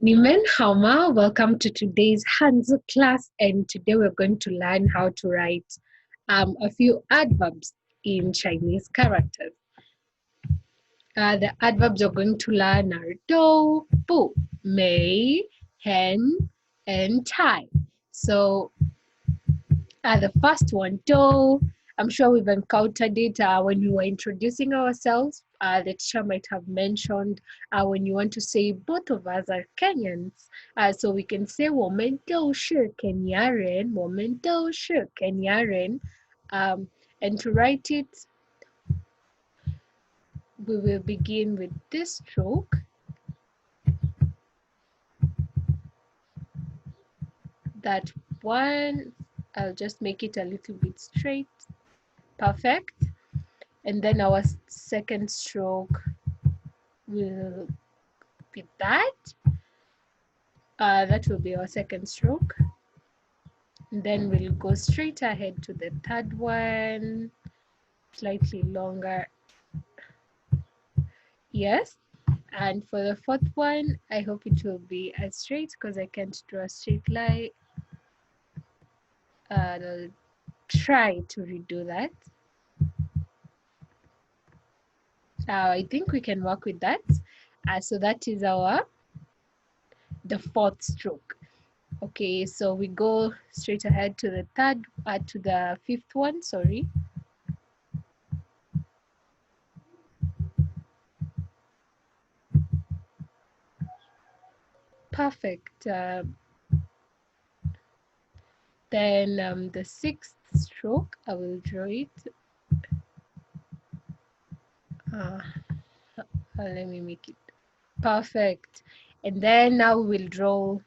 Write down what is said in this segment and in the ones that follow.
Nimen Hauma, welcome to today's Hanzi class, and today we're going to learn how to write a few adverbs in Chinese characters. The adverbs we're going to learn are dou, bu, mei, hen, and tai. So the first one, dou, I'm sure we've encountered it when we were introducing ourselves. The teacher might have mentioned when you want to say both of us are Kenyans. So we can say 我们都是肯亚人,我们都是肯亚人. And to write it, we will begin with this stroke. That one, I'll just make it a little bit straight. Perfect. And then our second stroke will be that. That will be our second stroke. And then we'll go straight ahead to the third one, slightly longer. Yes. And for the fourth one, I hope it will be as straight because I can't draw a straight line. I'll try to redo that. I think we can work with that. So that is the fourth stroke. Okay, so we go straight ahead to the fifth one, sorry. Perfect. Then the sixth stroke, I will draw it. Let me make it perfect. And then now we'll draw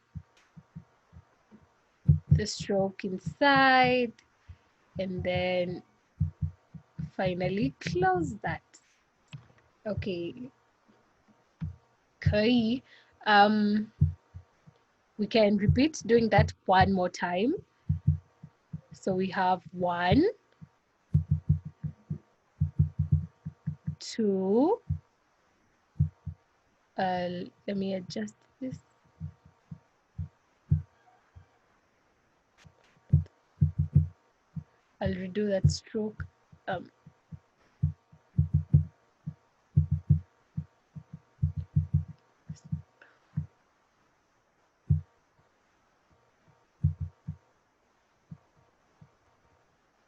the stroke inside and then finally close that. Okay. 可以. We can repeat doing that one more time. So we have 1, 2. Let me adjust this. I'll redo that stroke.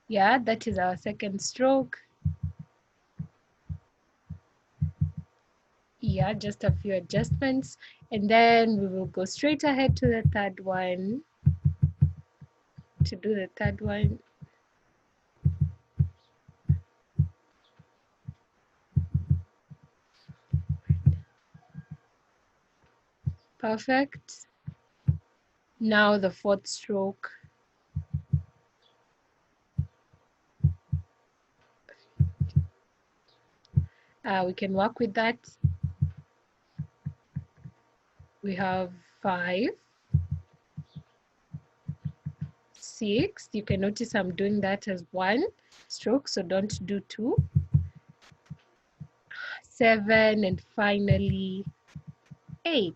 Yeah, that is our second stroke. Yeah, just a few adjustments. And then we will go straight ahead to the third one. To do the third one. Perfect. Now the fourth stroke. We can work with that. We have 5, 6. You can notice I'm doing that as one stroke, so don't do 2. 7, and finally 8.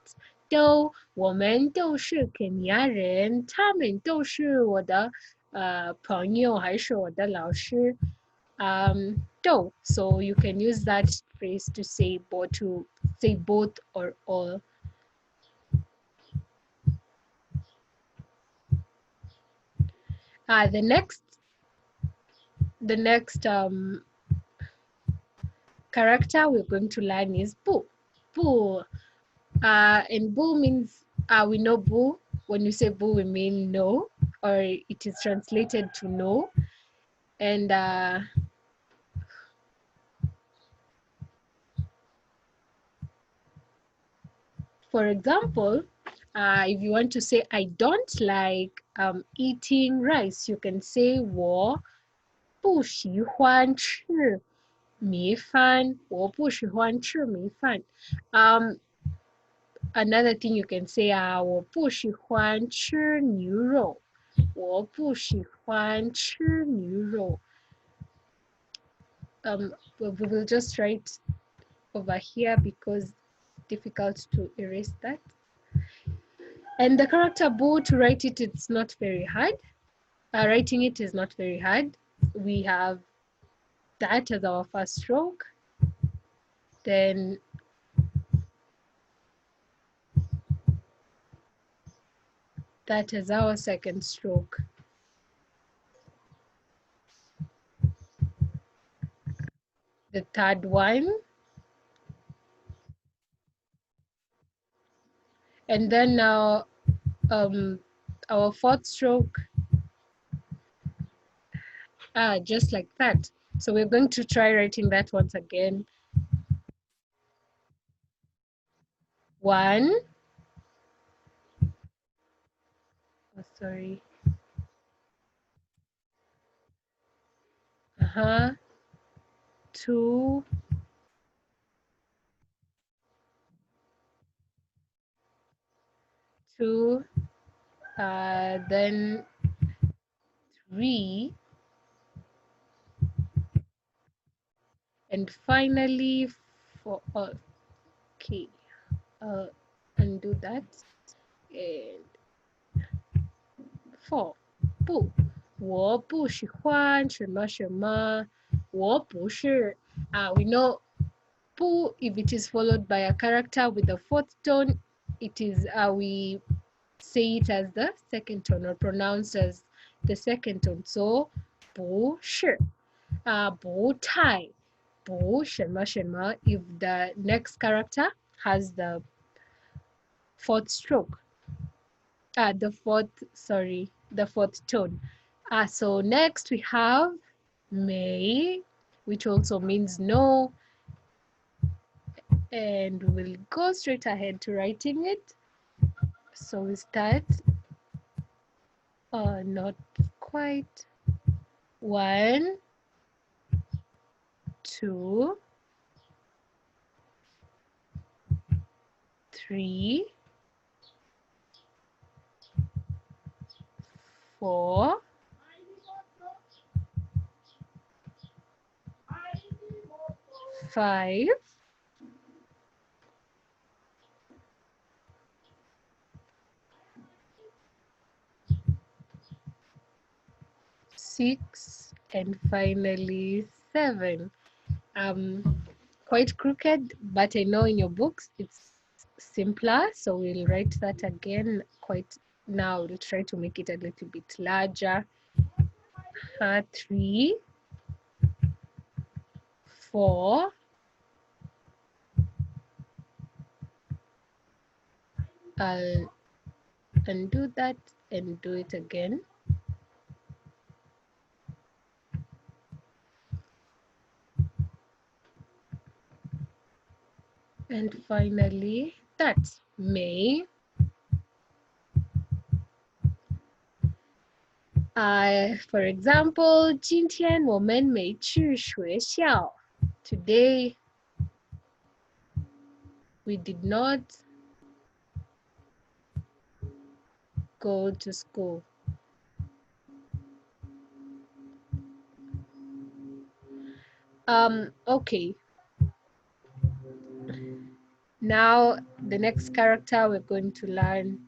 我们都是肯亚人，他们都是我的朋友，还是我的老师。So you can use that phrase to say both or all. The next character we're going to learn is bu. Bu. And bu means we know bu. When you say bu, we mean no, or it is translated to no. And for example, if you want to say I don't like eating rice, you can say 我不喜欢吃米饭，我不喜欢吃米饭。Another thing you can say 我不喜欢吃牛肉，我不喜欢吃牛肉。We will just write over here because it's difficult to erase that. And the character bu, to write it, it's not very hard. Writing it is not very hard. We have that as our first stroke. Then that is our second stroke. The third one. And then now our fourth stroke, just like that. So we're going to try writing that once again. 1, oh, sorry. 2, then 3, and finally 4. Okay, undo that. And 4. 不，我不喜欢什么什么，我不是。We know 不, if it is followed by a character with the fourth tone, it is we say it as the second tone or pronounced as the second tone. So 不是, 不太, 不什么什么, if the next character has the fourth stroke. The fourth tone. So next we have may, which also means no, and we'll go straight ahead to writing it. So we start, not quite. 1, 2, 3, 4, 5, 6, and finally 7. Quite crooked, but I know in your books it's simpler, so we'll write that again quite now. We'll try to make it a little bit larger. 3, 4, I'll undo that and do it again. And finally, that's May. For example, 今天我们没去学校. Today, we did not go to school. Okay. Now, the next character we're going to learn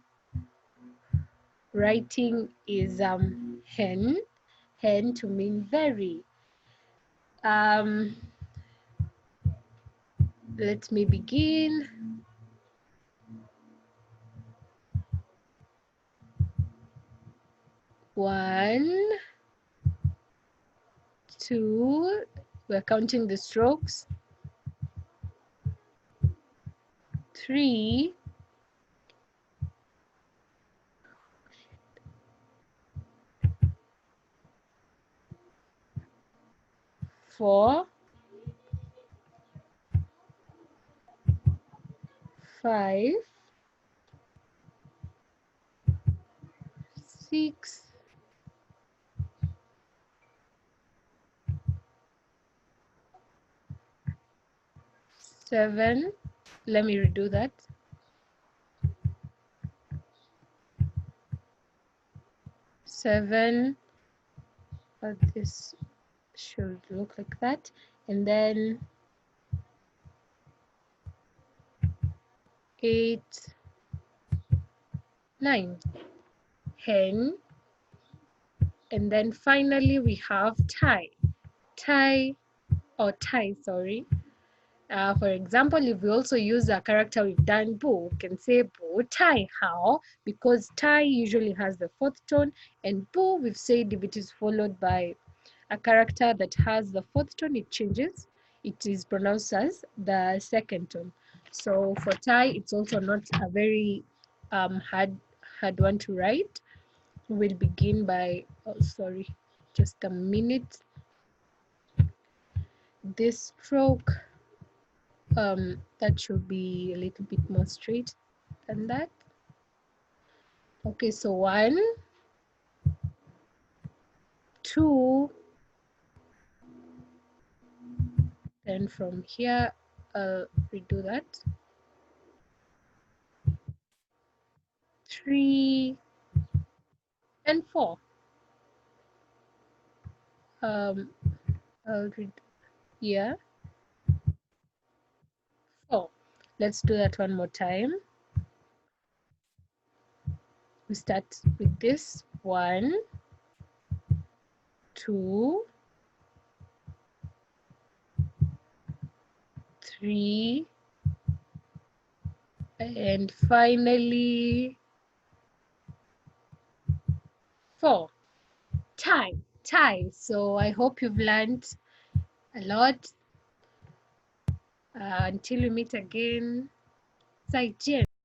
writing is hen. Hen to mean very. Let me begin. 1, 2, we're counting the strokes. 3, 4, 5, 6, 7. Let me redo that. 7. This should look like that. And then 8, 9. Hen. And then finally we have tie. Tie or tie, sorry. For example, if we also use a character we've done bo, we can say bo tie how, because tie usually has the fourth tone, and bo we've said if it is followed by a character that has the fourth tone, it changes. It is pronounced as the second tone. So for tie, it's also not a very hard one to write. We'll begin by, oh sorry, just a minute. This stroke, that should be a little bit more straight than that. Okay, so 1, 2, then from here I'll redo that. 3 and 4. um I'll read, yeah, 4. Let's do that one more time. We start with this 1, 2, 3, and finally 4. Tie. So I hope you've learned a lot. Until we meet again, 再见。